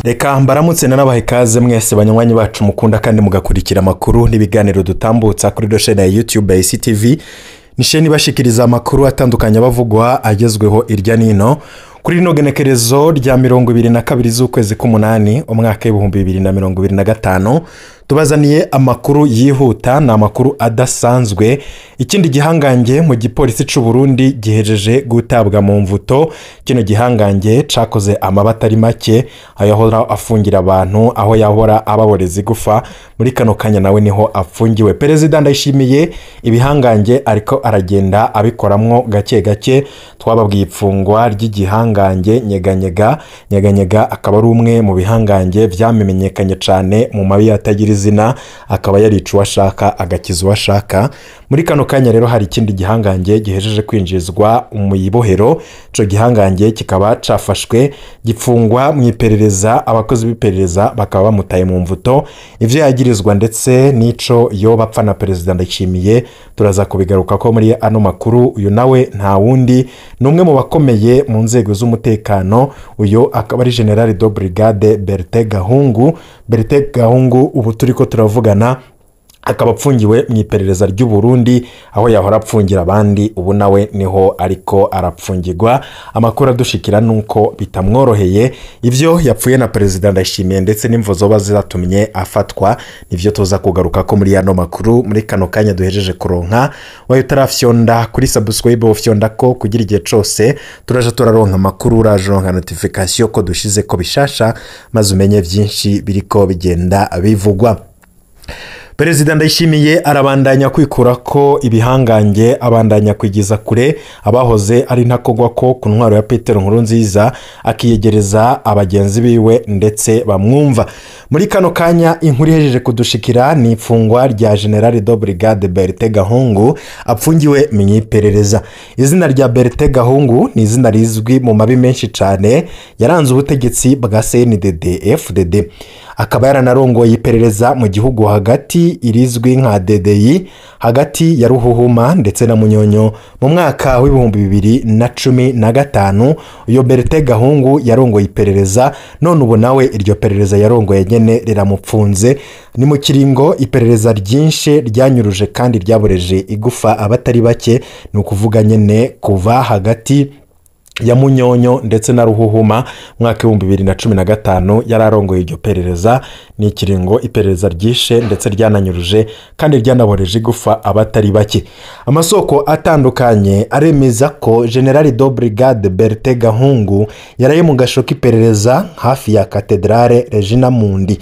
Reka mbaramutse nanabaha ikaze mwese banywanyi bacu mukunda kandi mugakurikira amakuru n'ibiganiro dutambutsa kuri chaîne ya YouTube ya ICTV. Nisheni bashikiriza amakuru atandukanye bavugwa agezweho irya nino kuri rino genekerezo rya 22 z'ukwezi k'umunani umwaka w'2025. Tubazaniye amakuru yihuta na amakuru adasanzwe. Ikindi gihangange mu gipolisi c'u Burundi gihejeje gutabwa mu mvuto. Kino gihangange cakoze amabata ari make ayahora afungira abantu aho yahora ababorezi gufa muri kano kanya nawe niho afungiwe. Perezida Ndayishimiye ibihangange ariko aragenda abikoramwo gake gake. Twababwiye ifungwa ry'igihangange nyeganyega akaba ari umwe mu bihangange vyamenyekanye cyane mu mabi yatagira izina, akaba yaricu washaka agakiza washaka. Muri kano kanya rero hari ikindi gihangange gihejeje kwinjizwa mu yibohero. Ico gihangange kikaba cafashwe gipfungwa mu iperereza, abakozi b'iperereza bakaba bamutaye mu mvuto. Ivyo yagirizwa ndetse nico yo bapfa na Perezida Ndayishimiye turaza kubigaruka ko muri ano makuru. Uyu nawe nta wundi numwe mu bakomeye mu nzego z'umutekano, uyo akaba ari General de Brigade Bertin Gahungu. Ubu turiko turavugana akaba apfungiwe mu iperereza ry'u Burundi aho yahora apfungira abandi, ubu nawe niho ariko arapfungirwa. Amakuru adushikira nuko bitamworoheye ivyo yapfuye na Perezida Ndayishimiye ndetse n'imvo zoba ziratumye afatwa, nivyo toza kugaruka ko muri ano makuru. Muri kano kanya duhejeje kuronka wayo tarafyonda kuri subscribe ofyonda ko kugira igihe cose turaje turaronka amakuru, urajonka notification ko dushize ko bishasha maze umenye vyinshi biriko bigenda bivugwa. Perezida Ndayishimiye arabandanya kwikura ko ibihangange, abandanya kwigiza kure abahoze ari ntakogwa ko ku ntwaro ya Petero Nkurunziza, akiyegereza abagenzi biwe ndetse bamwumva. Muri kano kanya inkuru ihejeje kudushikira ni ifungwa rya General de Brigade Bertin Gahungu apfungiwe mu iperereza. Izina rya Bertin Gahungu ni izina rizwi mu mabi menshi cyane yaranze ubutegetsi bwa CNDD-FDD. Akaba yaranarongoye iperereza mu gihugu hagati irizwi nka DDI hagati ya Ruhuhuma ndetse na Munyonyo mu mwaka w'2015. Uyo Bertin Gahungu yarongoye iperereza, none ubu nawe iryo perereza yarongoye nyene riramupfunze. Ni mu kiringo iperereza ryinshi ryanyuruje kandi ryaboreje igufa abatari bake, ni ukuvuga nyene kuva hagati ya Munyonyo ndetse na Ruhuhuma mwaka w'2015 yararongoye iryo perereza. Ni ikiringo iperereza ryishe ndetse ryananyuruje kandi ryanaboreje igufa abatari bake. Amasoko atandukanye aremeza ko General de Brigade Bertin Gahungu yaraye mu gasho k'iperereza hafi ya Cathedrale Regina Mundi.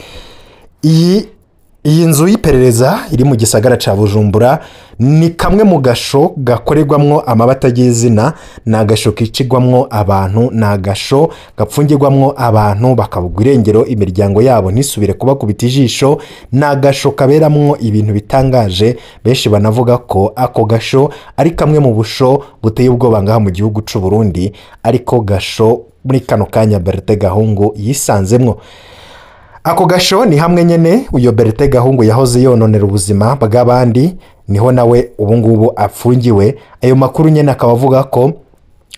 Iyi nzu y'iperereza iri mu gisagara ca Bujumbura ni kamwe mu gasho gakorerwamwo amabata y'izina, na gasho kicigwamwo abantu, na gasho gapfungirwamwo abantu bakabugwa irengero imiryango yabo ntisubire kubakubita ijisho, na gasho kaberamwo ibintu bitangaje. Benshi banavuga ko ako gasho ari kamwe mu busho buteye ubwoba ngaha mu gihugu c'u Burundi, ariko gasho muri kano kanya Bertin Gahungu yisanzemwo. Ako gasho ni hamwe nyene uyo Bertin Gahungu yahoze yononera ubuzima bw'abandi, niho nawe ubu ngubu apfungiwe. Ayo makuru nyene akaba avuga ko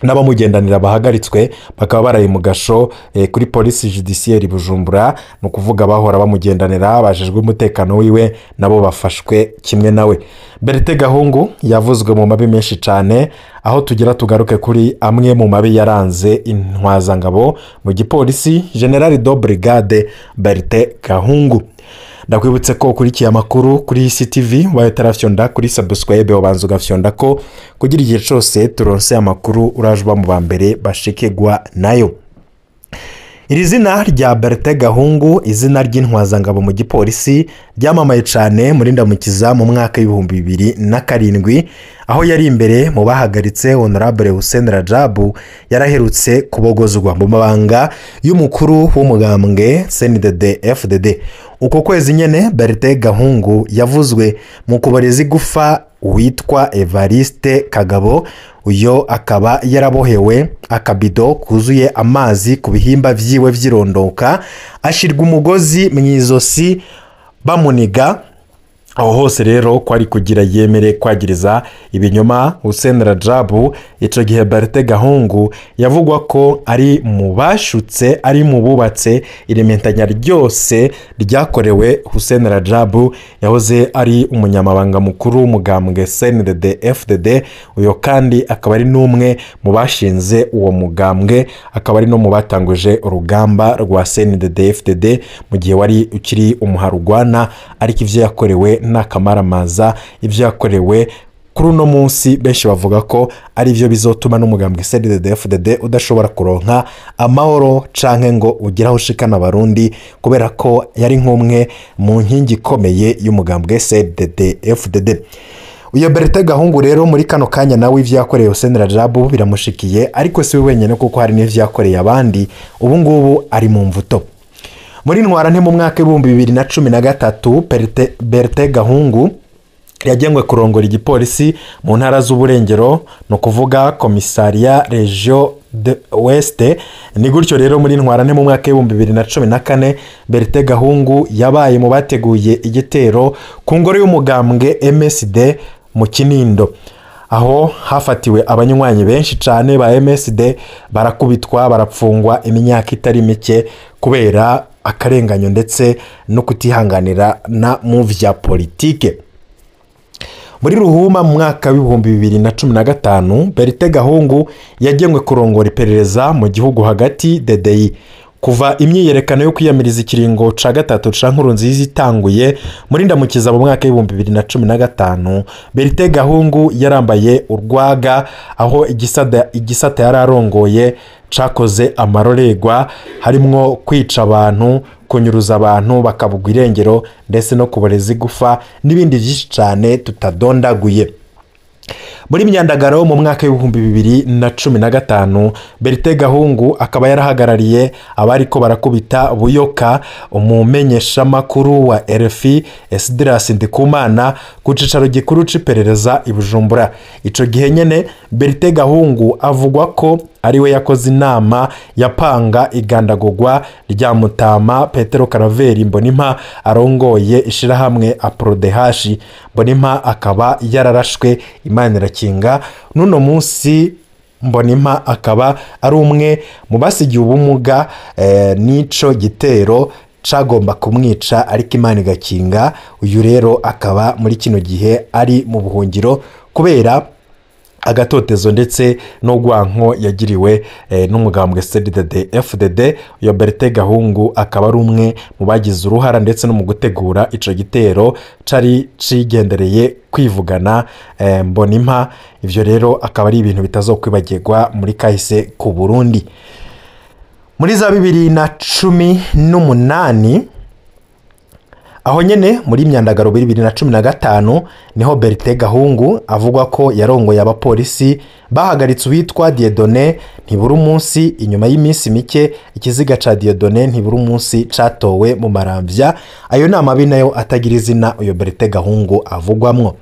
n'abamugendanira bahagaritswe bakaba baraye mu gasho kuri police judiciaire Bujumbura, no kuvuga bahora bamugendanira bajejwe umutekano wiwe nabo bafashwe kimwe nawe. Bertin Gahungu yavuzwe mu mabi menshi cyane, aho tugira tugaruke kuri amwe mu mabi yaranze intwazangabo mu gipolisi. General de Brigade Bertin Gahungu. Ndakwibutse ko ukurikiye amakuru kuri ICTV wayo tarafyonda kuri subscribe wabanza ugafyonda ko kugira igihe cose turonse amakuru urajwa mu bambere bashikegwa nayo. Iri zina rya Bertin Gahungu, izina ry'intwazangabo mu gipolisi, ryamamaye cyane muri Ndamukiza mu mwaka w'2007 aho yari imbere mu bahagaritse Honorable Hussein Rajabu yaraherutse kubogozwa mu mabanga y'umukuru w'umugambwe CNDD-FDD. Uko kwezi nyene Bertin Gahungu yavuzwe mu kuboreza igufa witwa Evariste Kagabo. Uyo akaba yarabohewe akabido kuzuye amazi ku bihimba vyiwe vyirondoka, ashirwa umugozi mwizosi bamuniga aho hose rero kwari kugira yemere kwagiriza ibinyoma Hussein Rajabu. Ico gihe Bertin Gahungu yavugwa ko ari mu bashutse, ari mu bubatse irementanya ryose ryakorewe Hussein Rajabu yahoze ari umunyamabanga mukuru w'umugambwe CNDD-FDD. uyo kandi akaba ari n'umwe mu bashinze uwo mugambwe, akaba ari no mu batanguje urugamba rwa CNDD-FDD mu gihe wari ukiri umuharugwana. ariko ivyo yakorewe n'akamaramaza, ivyo yakorewe kuri uno munsi benshi bavuga ko ari byo bizotuma n'umugambwe CNDD-FDD udashobora kuronka amahoro canke ngo ugiraho ushikana abarundi, kubera ko yari nk'umwe mu nkingi ikomeye y'umugambwe CNDD-FDD. uyo Bertin Gahungu rero muri kano kanya nawe ivyo yakoreye Hussein Rajabu biramushikiye, ariko si we wenyene kuko hari n'ivyo yakoreye abandi. ubu ngubu ari mu mvuto. muri ntwarante mu mwaka w'2013 Bertin Gahungu yagengwe kurongora igipolisi mu ntara z'uburengero, no kuvuga komisariya Region de Ouest. ni gutyo rero muri ntwarante mu mwaka w'2014 Bertin Gahungu yabaye mu bateguye igitero ku ngoro y'umugambwe MSD mu Kinindo, aho hafatiwe abanywanyi benshi cyane ba MSD, barakubitwa barapfungwa imyaka itari mike kubera akarenganyo ndetse no kutihanganira na mu vya politike. muri Ruhuma mu mwaka w'2015 Bertin Gahungu yagengwe kurongora iperereza mu gihugu hagati DDI. kuva imyiyerekano yo kwiyamiriza ikiringo ca gatatu ca Nkurunziza itanguye muri ndamukiza mu mwaka w'2015, Bertin Gahungu yarambaye urwaga, aho igisata yararongoye cakoze amaroregwa harimwo kwica abantu, kunyuruza abantu bakabugwa irengero, ndetse no kuboreza igufa n'ibindi byinshi cyane tutadondaguye. muri Myandagaro mu mwaka w'2015 Bertin Gahungu akaba yarahagarariye abariko barakubita Buyoka, umumenyesha makuru wa RFI Esdras Ndikumana ku cicaro gikuru c'iperereza i Bujumbura. ico gihe nyene Bertin Gahungu avugwa ko ariwe yakoze inama yapanga igandagurwa rya Mutama Petero Karaveri Mbonimpa arongoye ishirahamwe APRODH. Mbonimpa akaba yararashwe, Imana irakinga. n'uno munsi Mbonimpa akaba ari umwe mu basigiye ubumuga n'ico gitero cagomba kumwica, ariko Imana igakinga. uyu rero akaba muri kino gihe ari mu buhungiro kubera agatotezo ndetse no gwanko yagiriwe n'umugambwe CNDD-FDD. uyo Bertin Gahungu akaba ari umwe mu bagize uruhara ndetse no mu gutegura ico gitero cari cigendereye kwivugana Mbonimpa. ivyo rero akaba ari ibintu bitazokwibagirwa muri kahise ku Burundi. muri za 2018 aho nyene muri Myandagaro 2015 niho Bertin Gahungu avugwa ko yarongoye abapolisi bahagaritse uwitwa Dieudonné Ntiburumunsi. inyuma y'iminsi mike ikiziga ca Dieudonné Ntiburumunsi catowe mu Maramvya. ayo ni amabi nayo atagira izina uyo Bertin Gahungu avugwamwo.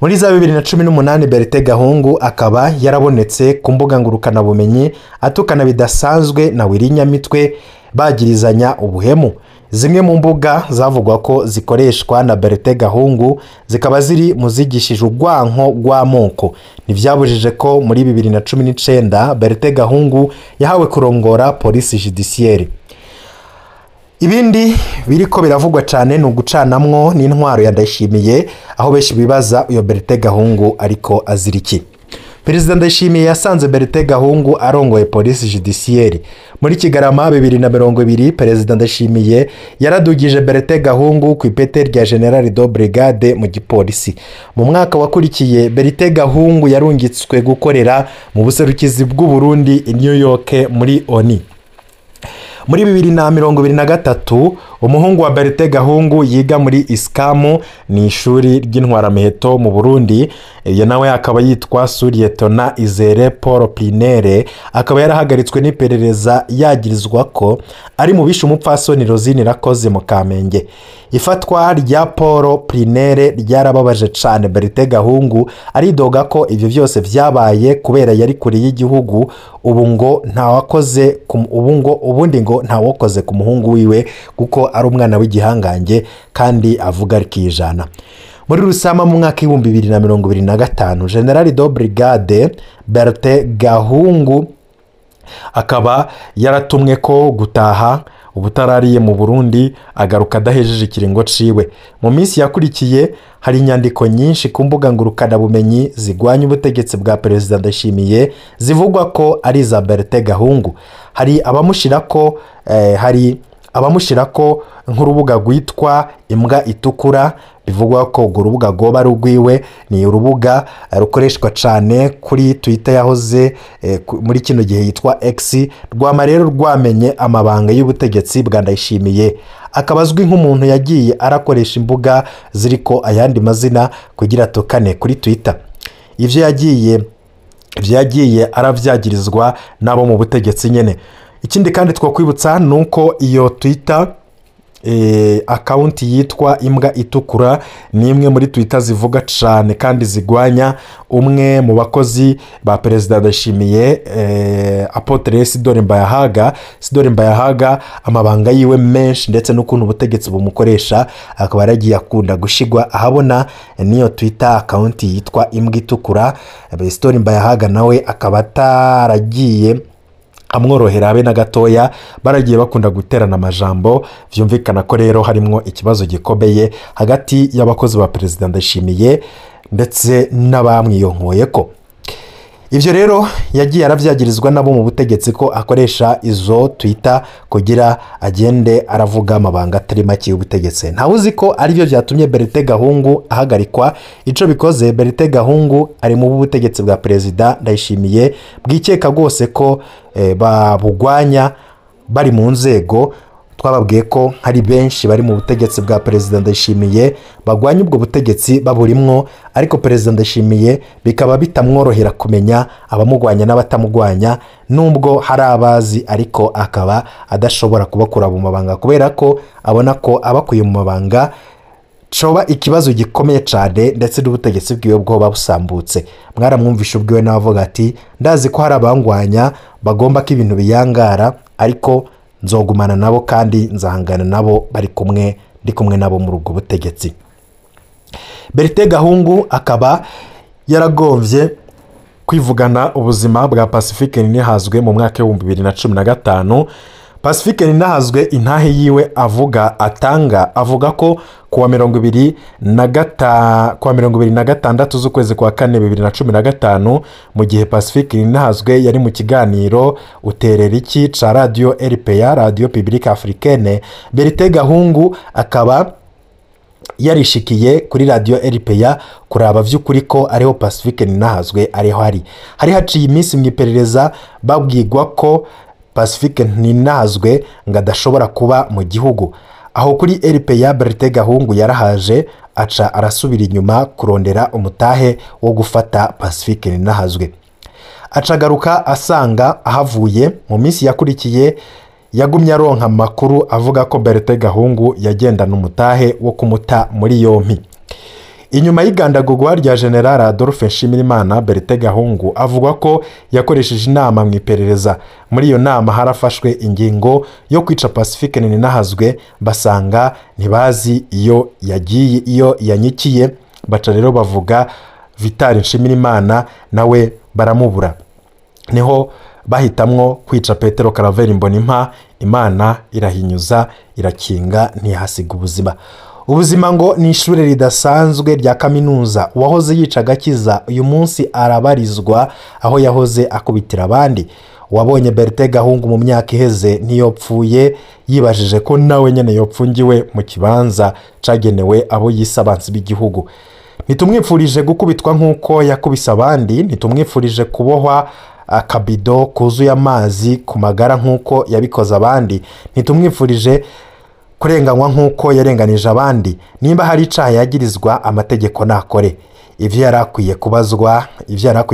muri za 2018 Bertin Gahungu akaba yarabonetse ku mbuga ngurukana bumenyi atukana bidasanzwe na Wirinyamitwe bagirizanya ubuhemu. zimwe mu mbuga zavugwa ko zikoreshwa na Bertin Gahungu zikaba ziri muzigishije urwanko rw'amoko. ntivyabujije ko muri 2019 Bertin Gahungu yahawe kurongora police judiciaire. ibindi biriko biravugwa cyane no gucanamwo n'intwaro ya Ndayishimiye, aho benshi bibaza uyo Bertin Gahungu ariko aziriki. Perezida Ndayishimiye yasanze Bertin Gahungu arongoye police judiciaire. muri Kigarama 2020 Perezida Ndayishimiye yaradugije Bertin Gahungu ku ipete rya General de Brigade mu gipolisi. mu mwaka wakurikiye Bertin Gahungu yarungitswe gukorera mu buserukizi bw'u Burundi i New York muri ONU. muri 2023 umuhungu wa Bertin Gahungu yiga muri Iskamu, ni ishuri ry'intwaramiheto mu Burundi. iyo nawe akaba yitwa Sulietona Izere Paul Plinere, akaba yarahagaritswe n'iperereza yagirizwa ko ari mu bishe umupfasoni Rosine Irakoze mu Kamenge. ifatwa rya Paul Plinere ryarababaje cyane Bertin Gahungu, aridoga ko ivyo byose vyabaye kubera yari kuri y'igihugu. ubu ngo ntawakoze ubundi ngo ko ntawokoze ku muhungu wiwe kuko ari umwana w'igihangange kandi avuga rikijana. Muri Rusama mu mwaka w'ibihumbi 2025 General de Brigade Bertin Gahungu akaba yaratumwe ko gutaha ubutarariye mu Burundi agaruka adahejeje ikiringo ciwe. Mu minsi yakurikiye hari inyandiko nyinshi ku mbuga ngurukana bumenyi zigwanya ubutegetsi bwa Perezida Ndayishimiye zivugwa ko ari za Bertin Gahungu. Hari abamushirako nk'urubuga rwitwa Imbwa Itukura, bivugwa ko urwo rubuga goba rugwiwe. Ni urubuga rukoreshwa cyane kuri Twitter yahoze muri kino gihe yitwa X. Rwama rero rwamenye amabanga y'ubutegetsi bwa Ndayishimiye, akabazwi nk'umuntu yagiye arakoresha imbuga ziriko ayandi mazina kugira tokane kuri Twitter. Ivyo yagiye aravyagirizwa nabo mu butegetsi nyene. Ikindi kandi twakwibutsa nuko iyo Twitter account yitwa Imbwa Itukura ni imwe muri Twitter zivuga cyane kandi zigwanya umwe mu bakozi ba Perezida Ndayishimiye, Apotre Sidore Mbayahaga amabanga yiwe menshi ndetse n'ukuntu ubutegetsi bumukoresha akaba yaragiye akunda gushigwa ahabona niyo Twitter account yitwa Imbwa Itukura. Sidore Mbayahaga nawe akaba taragiye amworohera abe na gatoya, baragiye bakunda guterana amajambo. Vyumvikana ko rero harimo ikibazo gikomeye hagati y'abakozi ba Perezida Ndayishimiye ndetse n'abamwiyonkoye ko. Ivyo rero yagiye aravyagirizwa nabo mu butegetsi ko akoresha izo Twitter kugira agende aravuga amabanga atari make y'ubutegetsi. Ntawuzi ko ari byo byatumye Bertin Gahungu ahagarikwa. Ico bikoze Bertin Gahungu ari mu butegetsi bwa Perezida Ndayishimiye bwikeka rwose ko babugwanya bari mu nzego. Twababwiye ko hari benshi bari mu butegetsi bwa Perezida Ndayishimiye bagwanya ubwo butegetsi baburimwo, ariko Perezida Ndayishimiye bikaba bitamworohera kumenya abamugwanya n'abatamugwanya, nubwo hari abazi ariko akaba adashobora kubakura mu mabanga kubera ko abona ko abakuye mu mabanga coba ikibazo gikomeye cyane ndetse n'ubutegetsi bwiwe bwo babusambutse. Mwaramwumvisha ubwiwe n'abavuga ati ndazi ko hari abangwanya bagomba ko ibintu biyangara, ariko nzogumana nabo kandi nzahangana nabo ndi kumwe nabo muri ubwo butegetsi. Bertin Gahungu akaba yaragomvye kwivugana ubuzima bwa Pacifique Ninahazwe mu mwaka wa 2015. Pacifique Ninahazwe intahe yiwe avuga ko kuwa 26 z'ukwezi kwa 4 2015 mu gihe Pacifique Ninahazwe yari mu kiganiro Utereriki ca Radio RPA, Radio Publique Africaine, Bertin Gahungu akaba yarishikiye kuri Radio RPA kuraba vy'ukuri ko ariho Pacifique Ninahazwe ariho hari haciye iminsi mwiperereza babwirwa ko Pacifique Ninahazwe ngadashobora kuba mu gihugu. Aho kuri RPA Bertin Gahungu yarahaje aca arasubira inyuma kurondera umutahe wo gufata Pacifique Ninahazwe. Acagaruka asanga ahavuye. Mu minsi yakurikiye yagumye aronka makuru avuga ko Bertin Gahungu yagendana umutahe wo kumuta muri yompi. Inyuma y'igandagurwa rya General Adolphe Nshimirimana, Bertin Gahungu avuga ko yakoresheje inama mu iperereza. Muri iyo nama harafashwe ingingo yo kwica Pacifique Ninahazwe, basanga ntibazi iyo yanyikiye, baca rero bavuga Vital Nshimirimana nawe baramubura. Niho bahitamwo kwica Petero Karaveri Mbonimpa. Imana irahinyuza irakinga ntihasiga ubuzima. Ubuzima ngo ni ishure ridasanzwe rya kaminuza. Uwahoze yica agakiza uyu munsi arabarizwa aho yahoze akubitira abandi. Wabonye Bertin Gahungu mu myaka iheze ntiyopfuye yibajije ko nawe nyene yopfungiwe mu kibanza cagenewe abo yisabansi b'igihugu. Nitumwipfurije gukubitwa nk'uko yakubise abandi, nitumwipfurije kubohwa akabido kuzuye amazi ku magara nk'uko yabikoze abandi, nitumwipfurije kurenganywa nk'uko yarenganije abandi. Nimba hari icaha yagirizwa amategeko nakore. Ivyo yarakwiye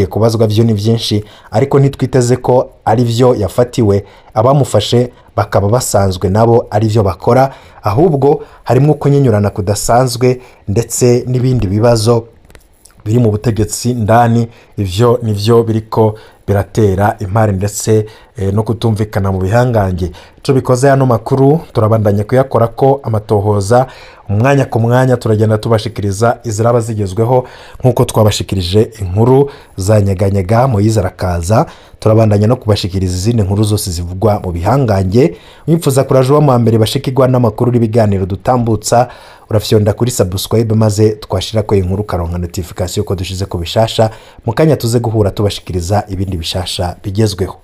kubazwa vyo ni byinshi, ariko ntitwiteze ko ari vyo yafatiwe. Abamufashe bakaba basanzwe nabo ari vyo bakora, ahubwo harimo kunyenyurana kudasanzwe ndetse n'ibindi bibazo biri mu butegetsi ndani. Ivyo nivyo biriko biratera impari ndetse no kutumvikana mu bihangange. Ico bikoze hano makuru turabandanya kuyakora ko amatohoza umwanya ku mwanya turagenda tubashikiriza iziraba zigezweho nkuko twabashikirije inkuru za Nyeganyega Moise arakaza. Turabandanya no kubashikiriza izindi nkuru zose zivugwa mu bihangange. Wipfuza kurajuwa mu mbere bashikirwa n'amakuru n'ibiganiro dutambutsa, urafyonda kuri subscribe maze twashira ko inkuru karonka notification ko dushize ko bishasha, mukanya tuze guhura tubashikiriza ibindi bishasha bigezweho.